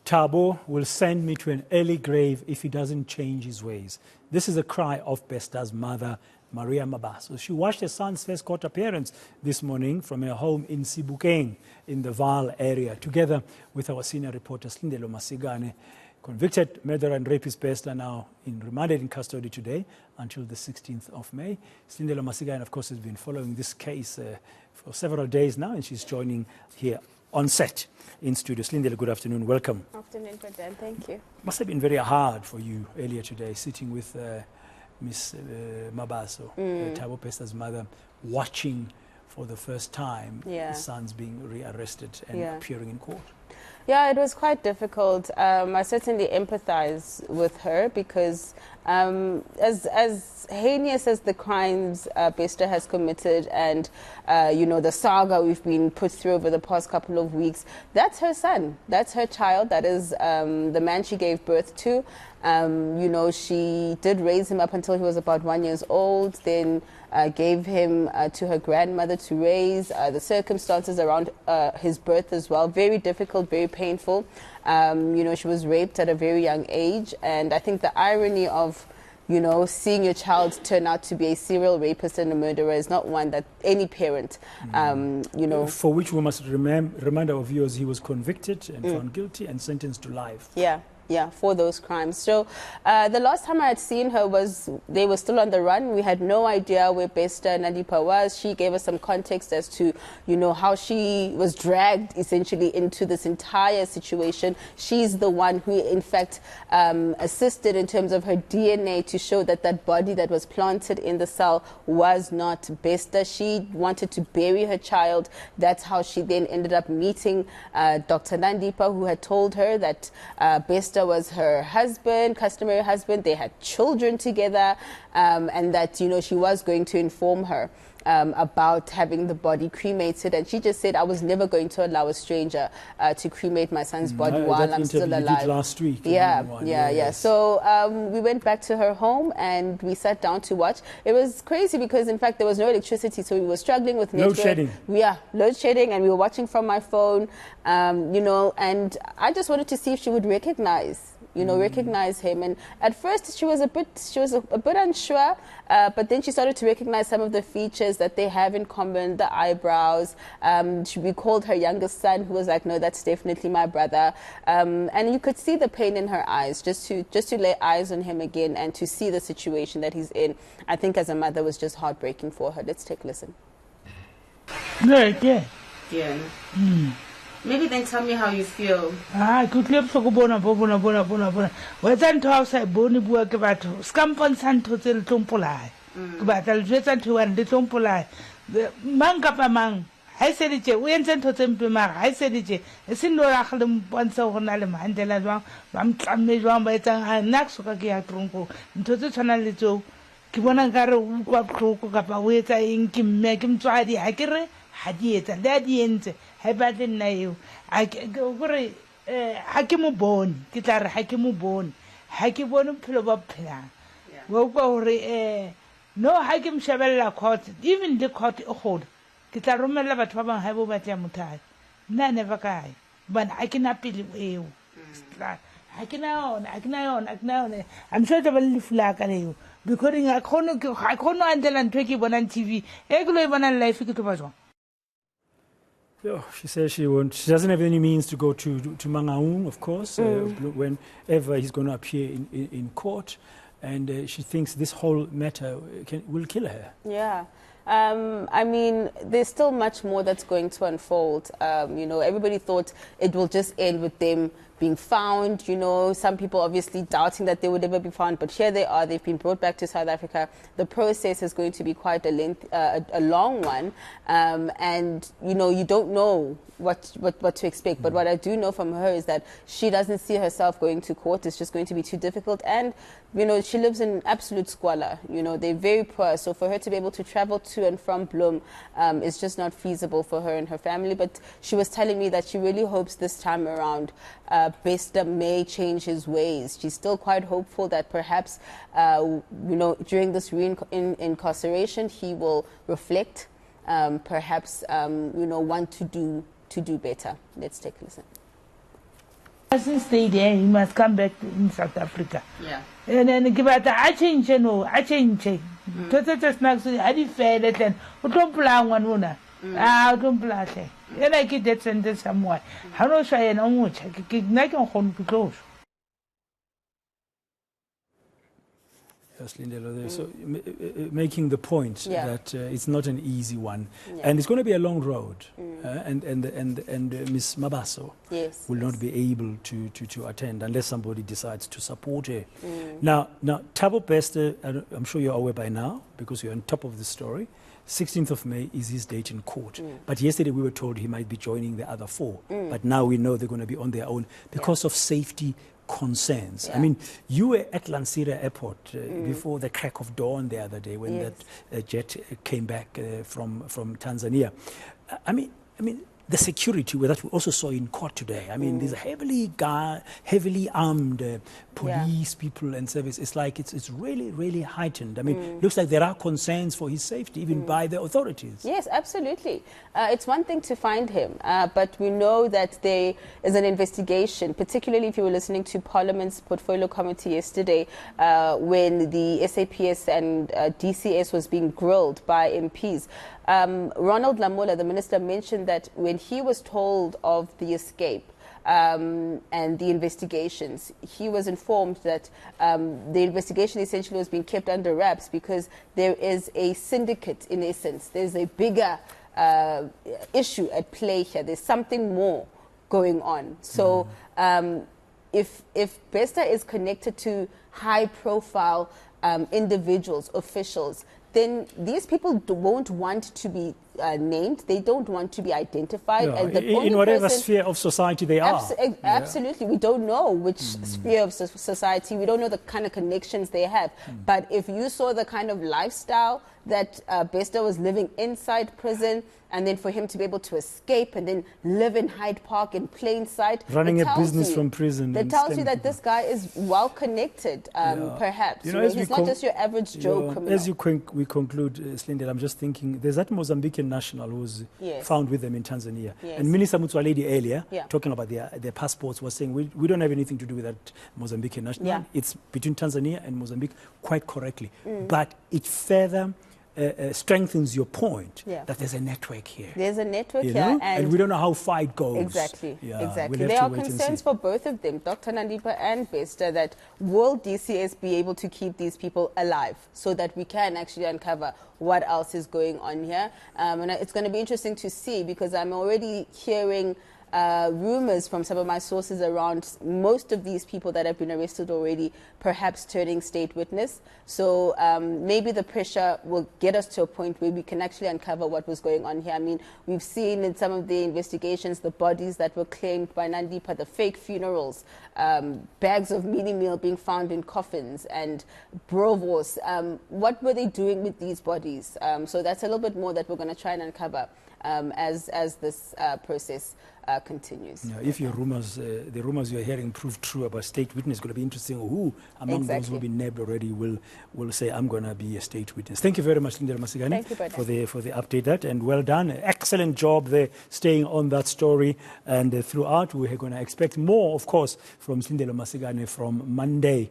Thabo will send me to an early grave if he doesn't change his ways. This is a cry of Besta's mother, Maria Mabaso. She watched her son's first court appearance this morning from her home in Sebokeng in the Vaal area, together with our senior reporter, Silindelo Masikane. Convicted murderer and rapist Besta now remanded in custody today until the 16th of May. Silindelo Masikane, of course, has been following this case for several days now, and she's joining here on set in studio. Silindelo, good afternoon. Welcome. Afternoon, President. Thank you. Must have been very hard for you earlier today, sitting with Miss Mabaso, Thabo Besta's mother, watching for the first time his son's being rearrested and appearing in court. Yeah, it was quite difficult. I certainly empathize with her because as heinous as the crimes Besta has committed and, the saga we've been put through over the past couple of weeks, that's her son. That's her child. That is the man she gave birth to. She did raise him up until he was about 1 year old, then gave him to her grandmother to raise. The circumstances around his birth as well, very difficult, very painful. She was raped at a very young age, and I think the irony of seeing your child turn out to be a serial rapist and a murderer is not one that any parent, For which we must remind our viewers he was convicted and found guilty and sentenced to life. Yeah, for those crimes. So the last time I had seen her was they were still on the run. We had no idea where Besta Nandipa was. She gave us some context as to, how she was dragged essentially into this entire situation. She's the one who, in fact, assisted in terms of her DNA to show that that body that was planted in the cell was not Besta. She wanted to bury her child. That's how she then ended up meeting Dr. Nandipa, who had told her that Besta was her husband, customary husband. They had children together, and that she was going to inform her about having the body cremated, and she just said, "I was never going to allow a stranger to cremate my son's body while I'm still alive." You did last week. Yeah. So we went back to her home and we sat down to watch. It was crazy because, in fact, there was no electricity, so we were struggling with network. Load shedding. Load shedding, and we were watching from my phone. And I just wanted to see if she would recognize him. And at first she was a bit unsure, but then she started to recognize some of the features that they have in common, the eyebrows. She recalled her youngest son, who was like, "No, that's definitely my brother." And you could see the pain in her eyes, just to lay eyes on him again and to see the situation that he's in. I think as a mother was just heartbreaking for her. Let's take a listen. Yeah. Maybe then tell me how you feel. Good luck for bona. Whether to outside boni bua ke batho. Scampon santo tse tlompolai. Ke batla le jwetsa ntho one le tlompolai. Mang kapa mang ha se ditje o entse ntho tse mpe mara ha se ditje e se no ra gele mpontsha go na le Mandela jwang ba mtlamme jwang ba etsang ha nna ke soka ke ya tronko ntho tse tshwana le tseo ke bona nkare o kwa tlhoko kapa o etsa eng ke mme ke mtswadi ha ke re ha di etsa le a di entse ha ba le nna eo a gore ha ke mo bone ke tla re ha ke mo bone ha ke bone bophelo ba phela wa kwa gore no ha ke mshebella court even the court o gode ke tla romela batho ba bang ha bo batla mothai nna ne ba kae bana ha ke na pele eo ha ke na yona I'm sure the bali fulaka leo because I kono andela ntwe ke bona TV e ke lo bona live ke tloba jwa. She says she doesn't have any means to go to Mangaung, of course, whenever he's going to appear in court, and she thinks this whole matter will kill her. Yeah. I mean, there's still much more that's going to unfold. Everybody thought it will just end with them being found. Some people obviously doubting that they would ever be found, but here they are. They've been brought back to South Africa. The process is going to be quite a long one, and you don't know what to expect. But what I do know from her is that she doesn't see herself going to court. It's just going to be too difficult, and she lives in absolute squalor. They're very poor, so for her to be able to travel to and from Bloem is just not feasible for her and her family. But she was telling me that she really hopes this time around Besta may change his ways. She's still quite hopeful that perhaps during this incarceration he will reflect, perhaps want to do better. Let's take a listen. Since stayed there, he must come back in South Africa. Yeah. And then give out I change, I change. Just next to I did fair that then. Don't plan one winner. Don't plan. And I get that sentence somewhere. How no shy and on which I can make on home to close. Yes, Silindelo, so making the point that it's not an easy one, and it's going to be a long road, and Ms. Mabaso will not be able to attend unless somebody decides to support her. Now, Thabo Bester, I'm sure you're aware by now because you're on top of the story. 16th of May is his date in court. But yesterday we were told he might be joining the other four. But now we know they're going to be on their own because of safety concerns. I mean, you were at Lansira Airport before the crack of dawn the other day when that jet came back from Tanzania. I mean, the security that we also saw in court today. I mean, these heavily armed police people and service. It's like it's really, really heightened. I mean, looks like there are concerns for his safety even by the authorities. Yes, absolutely. It's one thing to find him, but we know that there is an investigation, particularly if you were listening to Parliament's Portfolio Committee yesterday when the SAPS and DCS was being grilled by MPs. Ronald Lamola, the minister, mentioned that when he was told of the escape and the investigations, he was informed that the investigation essentially was being kept under wraps because there is a syndicate, in essence. There's a bigger issue at play here. There's something more going on. So if Bester is connected to high-profile individuals, officials, then these people won't want to be named. They don't want to be identified as the only in whatever person, sphere of society they are. Absolutely. We don't know which sphere of society. We don't know the kind of connections they have. But if you saw the kind of lifestyle that Bester was living inside prison, and then for him to be able to escape and then live in Hyde Park in plain sight. Running a business from prison. That tells you that this guy is well connected, perhaps. You know, he's not just your average Joe criminal. As we conclude, Silindelo, I'm just thinking, there's that Mozambican national who was found with them in Tanzania. And Minister Mutsualedi earlier, talking about their passports, was saying, we don't have anything to do with that Mozambican national. It's between Tanzania and Mozambique, quite correctly. But it further strengthens your point that there's a network here. There's a network here. And we don't know how far it goes. Exactly. We'll there are concerns for both of them, Dr. Nandipa and Bester, that will DCS be able to keep these people alive so that we can actually uncover what else is going on here. And it's going to be interesting to see because I'm already hearing rumors from some of my sources around most of these people that have been arrested already perhaps turning state witness. So maybe the pressure will get us to a point where we can actually uncover what was going on here. I mean, we've seen in some of the investigations the bodies that were claimed by Nandipa, the fake funerals, bags of mini meal being found in coffins and brovos. What were they doing with these bodies? So that's a little bit more that we're going to try and uncover as this process continues. If your rumors, the rumors you're hearing prove true about state witness, it's going to be interesting. Who among those who have been nabbed already will say, I'm going to be a state witness. Thank you very much, Silindelo Masikane, for the update. And well done. Excellent job there, staying on that story. And throughout, we're going to expect more, of course, from Silindelo Masikane from Monday.